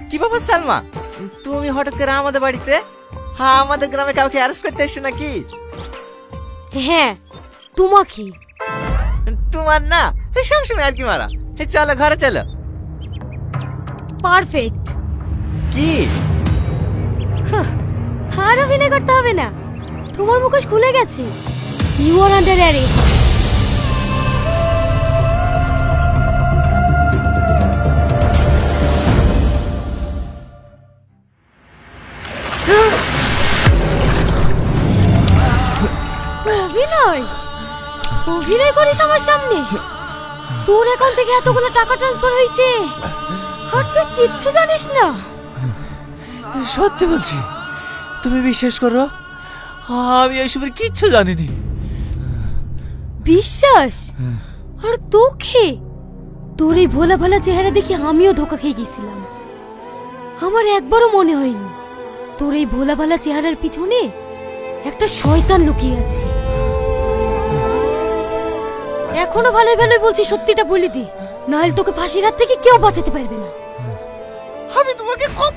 কি ব্যাপার সালমা, তুমি হঠাৎ করে আমাদের বাড়িতে? হ্যাঁ, আমাদের গ্রামে কাউকে অ্যারেস্ট করতে এসছো নাকি? হ্যাঁ, তোমাকে। তোমার না সবসময় আর কি মারা। চলো ঘরে চলো। পারফেক্ট। কি? আর অভিনয় করতে হবে না, তোমার মুখোশ খুলে গেছে। You are under arrest. অভিনয় অভিনয় করিস আমার সামনে? তোর অ্যাকাউন্ট থেকে এতগুলো টাকা ট্রান্সফার হয়েছে আর তুই কিচ্ছু জানিস না? সত্যি বলছি, তুমি বিশ্বাস করো, আমি এইসবের কিচ্ছু জানিনি। বিশ্বাস? আর তোকে? তোর এই ভোলা ভালা চেহারা দেখে আমিও ধোকা খেয়ে গেছিলাম। আমার একবারও মনে হয়নি তোর এই ভোলা ভালা চেহারার পিছনে একটা শয়তান লুকিয়ে আছে। এখনো ভালোই ভালোই বলছি, সত্যিটা বলে দি, নাহলে তোকে ফাঁসির হাত থেকে কেউ বাঁচাতে পারবে না। আমি তোমাকে কত